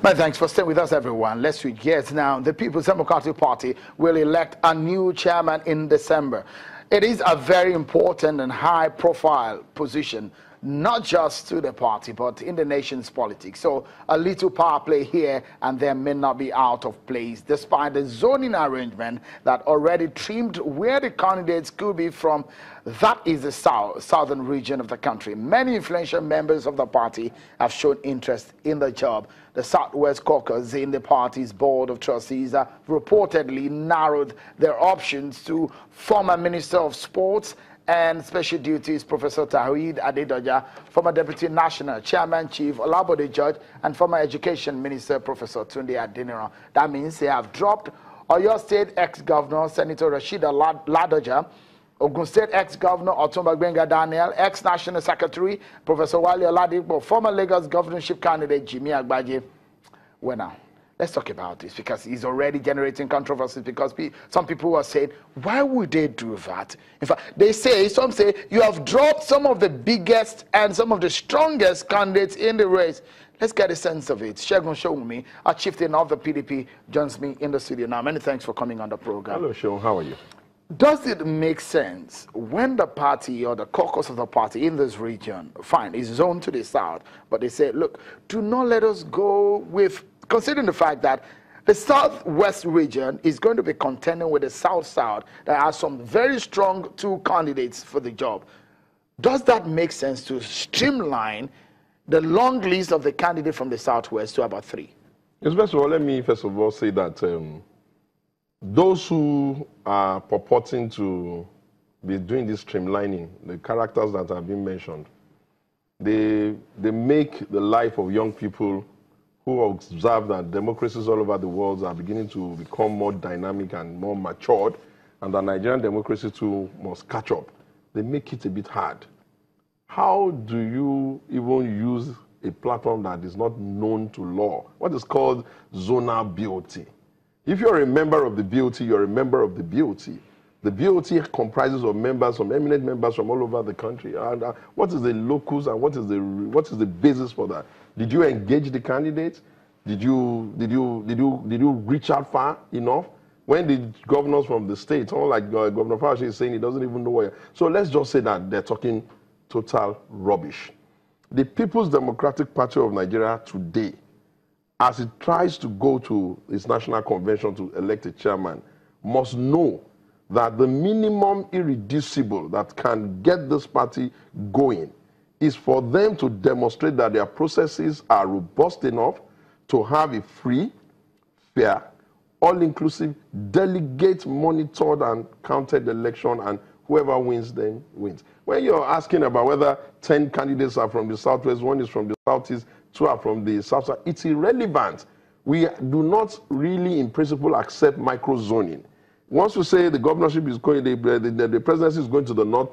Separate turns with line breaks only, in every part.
Many thanks for staying with us, everyone. Let's switch gears now. The People's Democratic Party will elect a new chairman in December. It is a very important and high-profile position, not just to the party, but in the nation's politics. So a little power play here and there may not be out of place, despite the zoning arrangement that already trimmed where the candidates could be from. That is the southern region of the country. Many influential members of the party have shown interest in the job. The Southwest Caucus in the party's board of trustees reportedly narrowed their options to former Minister of Sports and Special Duties Professor Tawhid Adedoja, former Deputy National Chairman Chief Olabode George, and former Education Minister Professor Tunde Adeniran. That means they have dropped Oyo State ex-Governor Senator Rashida Ladoja, Ogun State ex-Governor Otumba Gbenga Daniel, ex-National Secretary Professor Wale Oladipo, former Lagos governorship candidate Jimmy Agbaje. Well, now, let's talk about this because he's already generating controversies because some people are saying, why would they do that? In fact, some say, you have dropped some of the biggest and some of the strongest candidates in the race. Let's get a sense of it. Segun Showumi, our chieftain of the PDP, joins me in the studio now. Many thanks for coming on the program.
Hello, Sean. How are you?
Does it make sense when the party or the caucus of the party in this region, fine, is zoned to the south, but they say, look, do not let us go with, considering the fact that the southwest region is going to be contending with the south-south that are some very strong two candidates for the job. Does that make sense to streamline the long list of the candidate from the southwest to about 3?
Yes, first of all, let me first of all say that those who are purporting to be doing this streamlining, the characters that have been mentioned, they make the life of young people who observe that democracies all over the world are beginning to become more dynamic and more matured, and that Nigerian democracy too must catch up. They make it a bit hard. How do you even use a platform that is not known to law? What is called zonal BOT? If you're a member of the BOT, you're a member of the BOT. The BOT comprises of members, some eminent members from all over the country. And what is the locus and what is the basis for that? Did you engage the candidates? Did you reach out far enough? When the governors from the state, like Governor Fauci is saying, he doesn't even know where. So let's just say that they're talking total rubbish. The People's Democratic Party of Nigeria today, as it tries to go to its national convention to elect a chairman, must know that the minimum irreducible that can get this party going is for them to demonstrate that their processes are robust enough to have a free, fair, all-inclusive, delegate-monitored and counted election, and whoever wins then wins. When you're asking about whether 10 candidates are from the southwest, 1 is from the southeast, 2 are from the south, it's irrelevant. We do not really, in principle, accept micro-zoning. Once you say the governorship is going, the presidency is going to the north,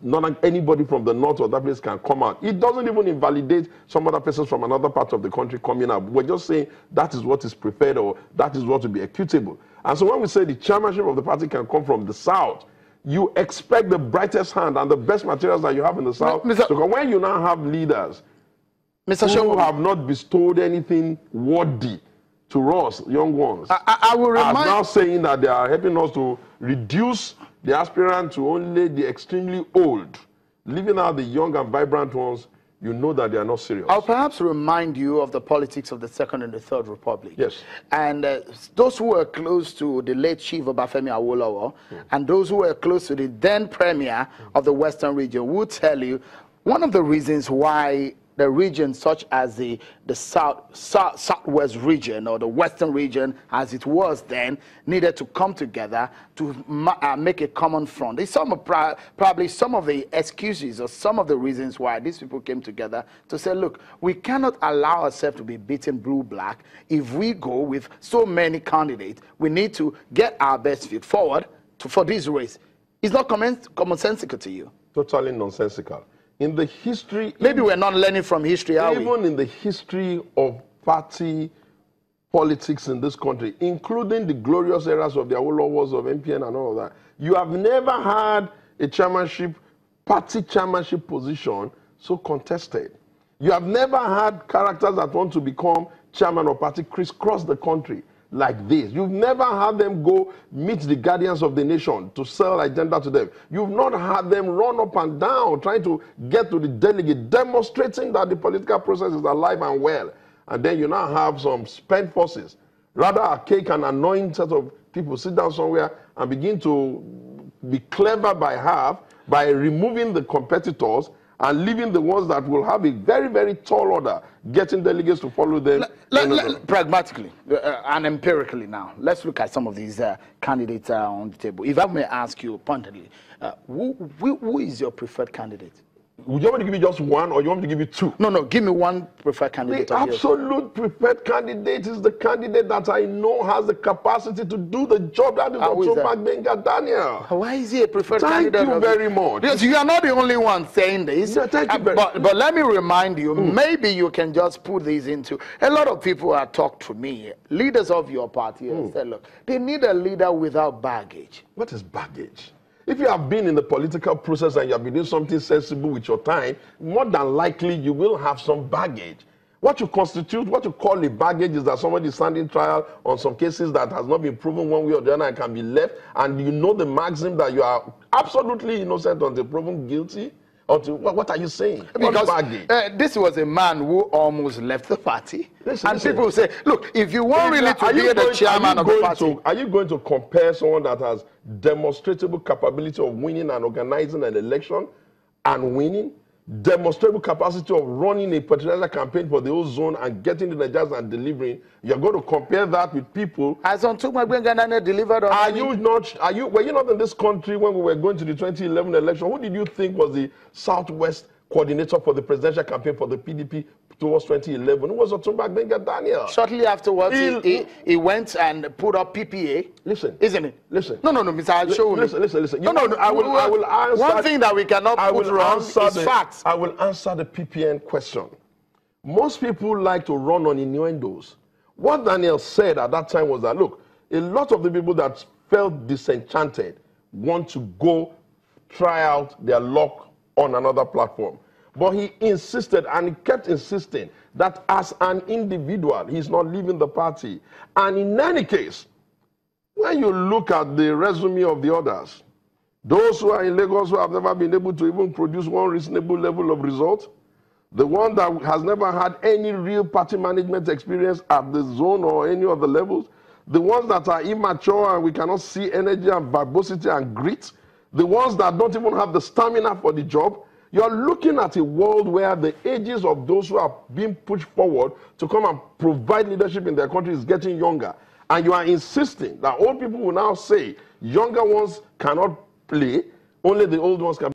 not anybody from the north or that place can come out. It doesn't even invalidate some other persons from another part of the country coming out. We're just saying that is what is preferred or that is what will be equitable. And so when we say the chairmanship of the party can come from the south, you expect the brightest hand and the best materials that you have in the south. So when you now have leaders who have not bestowed anything worthy to us, young ones,
I will remind
are now saying that they are helping us to reduce the aspirant to only the extremely old, leaving out the young and vibrant ones, you know that they are not serious.
I'll perhaps remind you of the politics of the Second and the Third Republic.
Yes.
And those who were close to the late Chief Obafemi Awolowo and those who were close to the then Premier of the Western region would tell you one of the reasons why the region such as the southwest region or the western region as it was then needed to come together to make a common front. It's probably some of the excuses or some of the reasons why these people came together to say, look, we cannot allow ourselves to be beaten blue-black. If we go with so many candidates, we need to get our best foot forward for this race. It's not commonsensical to you?
Totally nonsensical. In the history...
Maybe we're not learning from history, are we?
Even in the history of party politics in this country, including the glorious eras of the Awolowos, of MPN and all of that, you have never had a chairmanship, party chairmanship position so contested. You have never had characters that want to become chairman of party crisscross the country like this. You've never had them go meet the guardians of the nation to sell agenda to them. You've not had them run up and down trying to get to the delegate, demonstrating that the political process is alive and well. And then you now have some spent forces, rather archaic and annoying set of people sit down somewhere and begin to be clever by half by removing the competitors and leaving the ones that will have a very, very tall order, getting delegates to follow them.
Pragmatically and empirically now, let's look at some of these candidates on the table. If I may ask you pointedly, who is your preferred candidate?
Would you want me to give you just one, or you want me to give you two?
No, give me one preferred candidate.
The absolute preferred candidate is the candidate that I know has the capacity to do the job. That is Otumba Gbenga Daniel.
Why is he a preferred candidate?
Thank you very much.
Because you are not the only one saying this.
Yeah, thank you very much.
But let me remind you, maybe you can just put these into... A lot of people have talked to me, leaders of your party, and said, look, they need a leader without baggage.
What is baggage? If you have been in the political process and you have been doing something sensible with your time, more than likely you will have some baggage. What you call a baggage is that somebody is standing trial on some cases that has not been proven one way or the other and can be left, and you know the maxim that you are absolutely innocent until proven guilty. What are you saying?
Because this was a man who almost left the party. Listen. People say, look, if you want really to be the chairman of the party...
Are you going to compare someone that has demonstrable capability of winning and organizing an election and winning, demonstrable capacity of running a particular campaign for the whole zone and getting the Nigerians and delivering? You're going to compare that with people...
As Otumba Gbenga Daniel delivered on...
Were you not in this country when we were going to the 2011 election? Who did you think was the Southwest coordinator for the presidential campaign for the PDP towards 2011? It was Otumba Gbenga Daniel.
Shortly afterwards, he went and put up PPA.
Listen.
Isn't it?
Listen.
No, Mr. Al-Show.
Listen.
No, I will answer. One thing that we cannot put wrong is facts.
I will answer the PPN question. Most people like to run on innuendos. What Daniel said at that time was that, look, a lot of the people that felt disenchanted want to go try out their luck on another platform. But he insisted, and he kept insisting, that as an individual, he's not leaving the party. And in any case, when you look at the resume of the others, those who are in Lagos who have never been able to even produce one reasonable level of result, the one that has never had any real party management experience at the zone or any of the levels, the ones that are immature and we cannot see energy and verbosity and grit, the ones that don't even have the stamina for the job, you're looking at a world where the ages of those who are being pushed forward to come and provide leadership in their country is getting younger. And you are insisting that old people will now say younger ones cannot play, only the old ones can